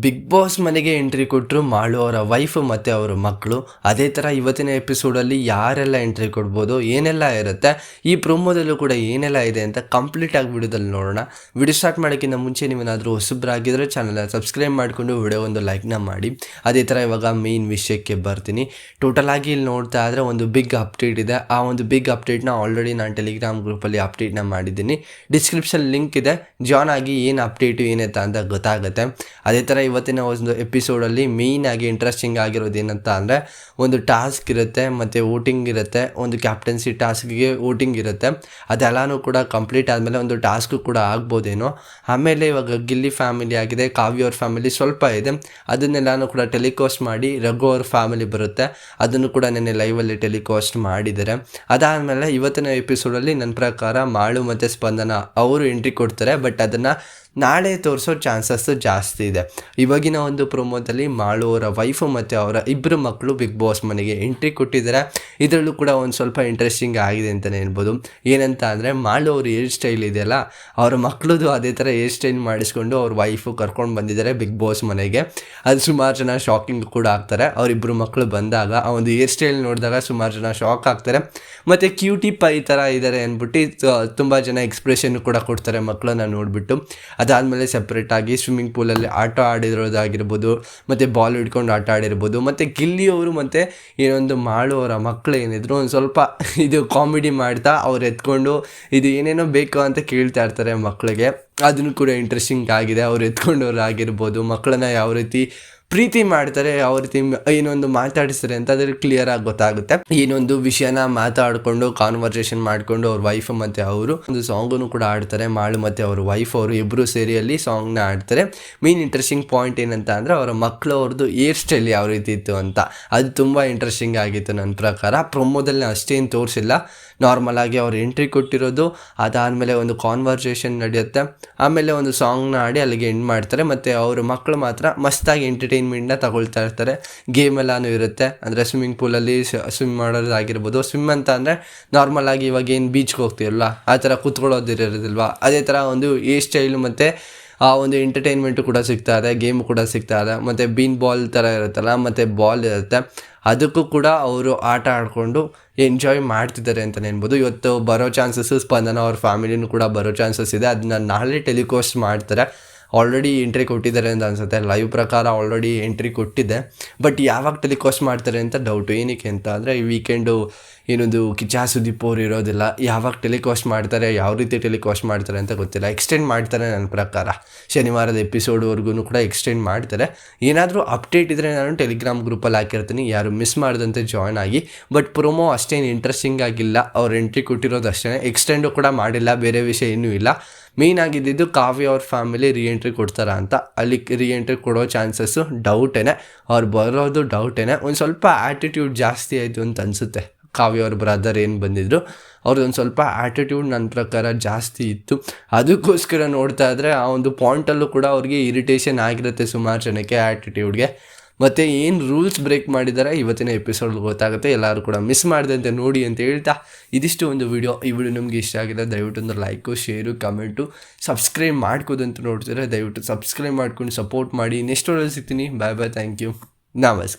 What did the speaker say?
Big boss ಮನೆಗೆ entry ಕೊಟ್ಟರು ಮಾಳು ಅವರ ವೈಫು ಮತ್ತು ಅವರ ಮಕ್ಕಳು. ಅದೇ ಥರ ಇವತ್ತಿನ ಎಪಿಸೋಡಲ್ಲಿ ಯಾರೆಲ್ಲ ಎಂಟ್ರಿ ಕೊಡ್ಬೋದು, ಏನೆಲ್ಲ ಇರುತ್ತೆ, ಈ ಪ್ರೊಮೋದಲ್ಲೂ ಕೂಡ ಏನೆಲ್ಲ ಇದೆ ಅಂತ ಕಂಪ್ಲೀಟಾಗಿ ವಿಡಿಯೋದಲ್ಲಿ ನೋಡೋಣ. ವಿಡಿಯೋ ಸ್ಟಾರ್ಟ್ ಮಾಡೋಕ್ಕಿಂತ ಮುಂಚೆ ನೀವೇನಾದರೂ ಹೊಸಬ್ರಾಗಿದ್ದರೆ ಚಾನಲ್ನ ಸಬ್ಸ್ಕ್ರೈಬ್ ಮಾಡಿಕೊಂಡು ವಿಡಿಯೋ ಒಂದು ಲೈಕ್ನ ಮಾಡಿ. ಅದೇ ಥರ ಇವಾಗ ಮೇನ್ ವಿಷಯಕ್ಕೆ ಬರ್ತೀನಿ. ಟೋಟಲಾಗಿ ಇಲ್ಲಿ ನೋಡ್ತಾ ಇದ್ದರೆ ಒಂದು ಬಿಗ್ ಅಪ್ಡೇಟ್ ಇದೆ. ಆ ಒಂದು ಬಿಗ್ ಅಪ್ಡೇಟ್ನ ಆಲ್ರೆಡಿ ನಾನು ಟೆಲಿಗ್ರಾಮ್ ಗ್ರೂಪಲ್ಲಿ ಅಪ್ಡೇಟ್ನ ಮಾಡಿದ್ದೀನಿ. ಡಿಸ್ಕ್ರಿಪ್ಷನ್ ಲಿಂಕ್ ಇದೆ, ಜಾಯ್ನ್ ಆಗಿ ಏನು ಅಪ್ಡೇಟು ಏನಂತ ಅಂತ ಗೊತ್ತಾಗುತ್ತೆ. ಅದೇ ಥರ ಇವತ್ತಿನ ಒಂದು ಎಪಿಸೋಡಲ್ಲಿ ಮೇಯ್ನಾಗಿ ಇಂಟ್ರೆಸ್ಟಿಂಗ್ ಆಗಿರೋದು ಏನಂತ ಅಂದರೆ ಒಂದು ಟಾಸ್ಕ್ ಇರುತ್ತೆ ಮತ್ತು ವೋಟಿಂಗ್ ಇರುತ್ತೆ. ಒಂದು ಕ್ಯಾಪ್ಟನ್ಸಿ ಟಾಸ್ಕ್ಗೆ ವೋಟಿಂಗ್ ಇರುತ್ತೆ. ಅದೆಲ್ಲನೂ ಕೂಡ ಕಂಪ್ಲೀಟ್ ಆದಮೇಲೆ ಒಂದು ಟಾಸ್ಕು ಕೂಡ ಆಗ್ಬೋದೇನೋ. ಆಮೇಲೆ ಇವಾಗ ಗಿಲ್ಲಿ ಫ್ಯಾಮಿಲಿ ಆಗಿದೆ, ಕಾವ್ಯ ಅವ್ರ ಫ್ಯಾಮಿಲಿ ಸ್ವಲ್ಪ ಇದೆ, ಅದನ್ನೆಲ್ಲನೂ ಕೂಡ ಟೆಲಿಕಾಸ್ಟ್ ಮಾಡಿ ರಘು ಅವ್ರ ಫ್ಯಾಮಿಲಿ ಬರುತ್ತೆ, ಅದನ್ನು ಕೂಡ ನೆನ್ನೆ ಲೈವಲ್ಲಿ ಟೆಲಿಕಾಸ್ಟ್ ಮಾಡಿದ್ದಾರೆ. ಅದಾದಮೇಲೆ ಇವತ್ತಿನ ಎಪಿಸೋಡಲ್ಲಿ ನನ್ನ ಪ್ರಕಾರ ಮಾಳು ಮತ್ತು ಸ್ಪಂದನ ಅವರು ಎಂಟ್ರಿ ಕೊಡ್ತಾರೆ, ಬಟ್ ಅದನ್ನು ನಾಳೆ ತೋರಿಸೋ ಚಾನ್ಸಸ್ಸು ಜಾಸ್ತಿ ಇದೆ. ಇವಾಗಿನ ಒಂದು ಪ್ರೊಮೋದಲ್ಲಿ ಮಾಳು ಅವರ ವೈಫು ಮತ್ತು ಅವರ ಇಬ್ಬರು ಮಕ್ಕಳು ಬಿಗ್ ಬಾಸ್ ಮನೆಗೆ ಎಂಟ್ರಿ ಕೊಟ್ಟಿದ್ದಾರೆ. ಇದರಲ್ಲೂ ಕೂಡ ಒಂದು ಸ್ವಲ್ಪ ಇಂಟ್ರೆಸ್ಟಿಂಗ್ ಆಗಿದೆ ಅಂತಲೇ ಹೇಳ್ಬೋದು. ಏನಂತ ಅಂದರೆ ಮಾಳು ಅವ್ರ ಹೇರ್ ಸ್ಟೈಲ್ ಇದೆಯಲ್ಲ, ಅವರ ಮಕ್ಕಳದು ಅದೇ ಥರ ಹೇರ್ ಸ್ಟೈಲ್ ಮಾಡಿಸ್ಕೊಂಡು ಅವ್ರ ವೈಫು ಕರ್ಕೊಂಡು ಬಂದಿದ್ದಾರೆ ಬಿಗ್ ಬಾಸ್ ಮನೆಗೆ. ಅದು ಸುಮಾರು ಜನ ಶಾಕಿಂಗ್ ಕೂಡ ಆಗ್ತಾರೆ. ಅವರಿಬ್ಬರು ಮಕ್ಕಳು ಬಂದಾಗ ಆ ಒಂದು ಹೇರ್ ಸ್ಟೈಲ್ ನೋಡಿದಾಗ ಸುಮಾರು ಜನ ಶಾಕ್ ಆಗ್ತಾರೆ. ಮತ್ತು ಕ್ಯೂಟಿ ಪೈ ಥರ ಇದ್ದಾರೆ ಅಂದ್ಬಿಟ್ಟು ತುಂಬ ಜನ ಎಕ್ಸ್ಪ್ರೆಷನ್ ಕೂಡ ಕೊಡ್ತಾರೆ ಮಕ್ಕಳನ್ನ ನೋಡಿಬಿಟ್ಟು. ಅದಾದಮೇಲೆ ಸಪ್ರೇಟಾಗಿ ಸ್ವಿಮ್ಮಿಂಗ್ ಪೂಲಲ್ಲಿ ಆಟ ಆಡಿರೋದಾಗಿರ್ಬೋದು, ಮತ್ತು ಬಾಲ್ ಹಿಡ್ಕೊಂಡು ಆಟ ಆಡಿರ್ಬೋದು. ಮತ್ತು ಗಿಲ್ಲಿಯವರು ಮತ್ತು ಏನೊಂದು ಮಾಳು ಅವರ ಮಕ್ಕಳು ಏನಿದ್ರು ಒಂದು ಸ್ವಲ್ಪ ಇದು ಕಾಮಿಡಿ ಮಾಡ್ತಾ ಅವ್ರು ಎತ್ಕೊಂಡು ಇದು ಏನೇನೋ ಬೇಕು ಅಂತ ಕೇಳ್ತಾ ಇರ್ತಾರೆ ಮಕ್ಕಳಿಗೆ. ಅದನ್ನು ಕೂಡ ಇಂಟ್ರೆಸ್ಟಿಂಗ್ ಆಗಿದೆ. ಅವ್ರು ಎತ್ಕೊಂಡವ್ರು ಆಗಿರ್ಬೋದು, ಮಕ್ಕಳನ್ನ ಯಾವ ರೀತಿ ಪ್ರೀತಿ ಮಾಡ್ತಾರೆ, ಯಾವ ರೀತಿ ಏನೊಂದು ಮಾತಾಡಿಸ್ತಾರೆ ಅಂತ ಅದ್ರಲ್ಲಿ ಕ್ಲಿಯರಾಗಿ ಗೊತ್ತಾಗುತ್ತೆ. ಏನೊಂದು ವಿಷಯನ ಮಾತಾಡಿಕೊಂಡು ಕಾನ್ವರ್ಸೇಷನ್ ಮಾಡಿಕೊಂಡು ಅವ್ರ ವೈಫ್ ಮತ್ತು ಅವರು ಒಂದು ಸಾಂಗನ್ನು ಕೂಡ ಆಡ್ತಾರೆ. ಮಾಳು ಮತ್ತು ಅವ್ರ ವೈಫ್ ಅವರು ಇಬ್ಬರು ಸೇರಿಯಲ್ಲಿ ಸಾಂಗ್ನ ಆಡ್ತಾರೆ. ಮೇನ್ ಇಂಟ್ರೆಸ್ಟಿಂಗ್ ಪಾಯಿಂಟ್ ಏನಂತ ಅಂದರೆ ಅವರ ಮಕ್ಕಳು ಅವ್ರದ್ದು ಹೇರ್ ಸ್ಟೈಲ್ ಯಾವ ರೀತಿ ಇತ್ತು ಅಂತ. ಅದು ತುಂಬ ಇಂಟ್ರೆಸ್ಟಿಂಗ್ ಆಗಿತ್ತು ನನ್ನ ಪ್ರಕಾರ. ಪ್ರೊಮೋದಲ್ಲಿ ಅಷ್ಟೇನು ತೋರಿಸಿಲ್ಲ, ನಾರ್ಮಲಾಗಿ ಅವ್ರು ಎಂಟ್ರಿ ಕೊಟ್ಟಿರೋದು, ಅದಾದಮೇಲೆ ಒಂದು ಕಾನ್ವರ್ಸೇಷನ್ ನಡೆಯುತ್ತೆ, ಆಮೇಲೆ ಒಂದು ಸಾಂಗ್ನ ಆಡಿ ಅಲ್ಲಿಗೆ ಎಂಡ್ ಮಾಡ್ತಾರೆ. ಮತ್ತು ಅವ್ರ ಮಕ್ಕಳು ಮಾತ್ರ ಮಸ್ತಾಗಿ ಎಂಟರ್ಟೈನ್ಮೆಂಟ್ನ ತಗೊಳ್ತಾ ಇರ್ತಾರೆ. ಗೇಮ್ ಎಲ್ಲನೂ ಇರುತ್ತೆ, ಅಂದರೆ ಸ್ವಿಮ್ಮಿಂಗ್ ಪೂಲಲ್ಲಿ ಸ್ವಿಮ್ ಮಾಡೋದಾಗಿರ್ಬೋದು. ಸ್ವಿಮ್ ಅಂತ ಅಂದರೆ ನಾರ್ಮಲಾಗಿ ಇವಾಗ ಏನು ಬೀಚ್ಗೆ ಹೋಗ್ತೀವಲ್ಲ ಆ ಥರ ಕೂತ್ಕೊಳ್ಳೋದಿರೋದಿಲ್ವ, ಅದೇ ಥರ ಒಂದು ಹೇರ್ ಸ್ಟೈಲು ಮತ್ತು ಆ ಒಂದು ಎಂಟರ್ಟೈನ್ಮೆಂಟು ಕೂಡ ಸಿಗ್ತಾ ಇದೆ, ಗೇಮು ಕೂಡ ಸಿಗ್ತಾ ಇದೆ. ಮತ್ತು ಬೀನ್ ಬಾಲ್ ಥರ ಇರುತ್ತಲ್ಲ, ಮತ್ತು ಬಾಲ್ ಇರುತ್ತೆ, ಅದಕ್ಕೂ ಕೂಡ ಅವರು ಆಟ ಆಡಿಕೊಂಡು ಎಂಜಾಯ್ ಮಾಡ್ತಿದ್ದಾರೆ ಅಂತಲೇ ಹೇಳ್ಬೋದು. ಇವತ್ತು ಬರೋ ಚಾನ್ಸಸ್ಸು ಸ್ಪಂದನ ಅವ್ರ ಫ್ಯಾಮಿಲಿನೂ ಕೂಡ ಬರೋ ಚಾನ್ಸಸ್ ಇದೆ. ಅದನ್ನ ನಾಳೆ ಟೆಲಿಕಾಸ್ಟ್ ಮಾಡ್ತಾರೆ. ಆಲ್ರೆಡಿ ಎಂಟ್ರಿ ಕೊಟ್ಟಿದ್ದಾರೆ ಅಂತ ಅನಿಸುತ್ತೆ. ಲೈವ್ ಪ್ರಕಾರ ಆಲ್ರೆಡಿ ಎಂಟ್ರಿ ಕೊಟ್ಟಿದೆ, ಬಟ್ ಯಾವಾಗ ಟೆಲಿಕಾಸ್ಟ್ ಮಾಡ್ತಾರೆ ಅಂತ ಡೌಟು. ಏನಕ್ಕೆ ಅಂತ ಅಂದರೆ ಈ ವೀಕೆಂಡು ಏನೊಂದು ಕಿಚ್ಚ ಸುದೀಪ್ ಅವ್ರು ಇರೋದಿಲ್ಲ. ಯಾವಾಗ ಟೆಲಿಕಾಸ್ಟ್ ಮಾಡ್ತಾರೆ, ಯಾವ ರೀತಿ ಟೆಲಿಕಾಸ್ಟ್ ಮಾಡ್ತಾರೆ ಅಂತ ಗೊತ್ತಿಲ್ಲ. ಎಕ್ಸ್ಟೆಂಡ್ ಮಾಡ್ತಾರೆ ನನ್ನ ಪ್ರಕಾರ, ಶನಿವಾರದ ಎಪಿಸೋಡ್ವರೆಗೂ ಕೂಡ ಎಕ್ಸ್ಟೆಂಡ್ ಮಾಡ್ತಾರೆ. ಏನಾದರೂ ಅಪ್ಡೇಟ್ ಇದ್ದರೆ ನಾನು ಟೆಲಿಗ್ರಾಮ್ ಗ್ರೂಪಲ್ಲಿ ಹಾಕಿರ್ತೀನಿ, ಯಾರು ಮಿಸ್ ಮಾಡಿದಂತೆ ಜಾಯ್ನ್ ಆಗಿ. ಬಟ್ ಪ್ರೊಮೋ ಅಷ್ಟೇನು ಇಂಟ್ರೆಸ್ಟಿಂಗ್ ಆಗಿಲ್ಲ, ಅವ್ರು ಎಂಟ್ರಿ ಕೊಟ್ಟಿರೋದು ಅಷ್ಟೇ, ಎಕ್ಸ್ಟೆಂಡು ಕೂಡ ಮಾಡಿಲ್ಲ, ಬೇರೆ ವಿಷಯ ಏನೂ ಇಲ್ಲ. ಮೇಯ್ನ್ ಆಗಿದ್ದು ಕಾವ್ಯ ಅವ್ರ ಫ್ಯಾಮಿಲಿ ರೀಎಂಟ್ರಿ ಕೊಡ್ತಾರ ಅಂತ. ಅಲ್ಲಿ ರೀಎಂಟ್ರಿ ಕೊಡೋ ಚಾನ್ಸಸ್ಸು ಡೌಟೇನೆ, ಅವ್ರು ಬರೋದು ಡೌಟೇನೆ. ಒಂದು ಸ್ವಲ್ಪ ಆ್ಯಟಿಟ್ಯೂಡ್ ಜಾಸ್ತಿ ಆಯಿತು ಅಂತ ಅನಿಸುತ್ತೆ. ಕಾವ್ಯ ಅವ್ರ ಬ್ರದರ್ ಏನು ಬಂದಿದ್ರು ಅವ್ರದ್ದೊಂದು ಸ್ವಲ್ಪ ಆ್ಯಟಿಟ್ಯೂಡ್ ನನ್ನ ಪ್ರಕಾರ ಜಾಸ್ತಿ ಇತ್ತು. ಅದಕ್ಕೋಸ್ಕರ ನೋಡ್ತಾ ಇದ್ದರೆ ಆ ಒಂದು ಪಾಯಿಂಟಲ್ಲೂ ಕೂಡ ಅವ್ರಿಗೆ ಇರಿಟೇಷನ್ ಆಗಿರುತ್ತೆ ಸುಮಾರು ಜನಕ್ಕೆ ಆ್ಯಟಿಟ್ಯೂಡ್ಗೆ. ಮತ್ತು ಏನು ರೂಲ್ಸ್ ಬ್ರೇಕ್ ಮಾಡಿದ್ದಾರೆ ಇವತ್ತಿನ ಎಪಿಸೋಡ್ ಗೊತ್ತಾಗುತ್ತೆ. ಎಲ್ಲರೂ ಕೂಡ ಮಿಸ್ ಮಾಡಿದಂತೆ ನೋಡಿ ಅಂತ ಹೇಳ್ತಾ ಇದಿಷ್ಟು ಒಂದು ವಿಡಿಯೋ. ಈ ವಿಡಿಯೋ ನಿಮಗೆ ಇಷ್ಟ ಆಗಿದೆ ದಯವಿಟ್ಟು ಒಂದು ಲೈಕು, ಶೇರು, ಕಮೆಂಟು, ಸಬ್ಸ್ಕ್ರೈಬ್ ಮಾಡ್ಕೋದಂತ ನೋಡ್ತಿದ್ರೆ ದಯವಿಟ್ಟು ಸಬ್ಸ್ಕ್ರೈಬ್ ಮಾಡ್ಕೊಂಡು ಸಪೋರ್ಟ್ ಮಾಡಿ. ನೆಕ್ಸ್ಟ್ ವಿಡಿಯೋದಲ್ಲಿ ಸಿಗ್ತೀನಿ. ಬಾಯ್ ಬಾಯ್, ಥ್ಯಾಂಕ್ ಯು, ನಮಸ್ಕಾರ.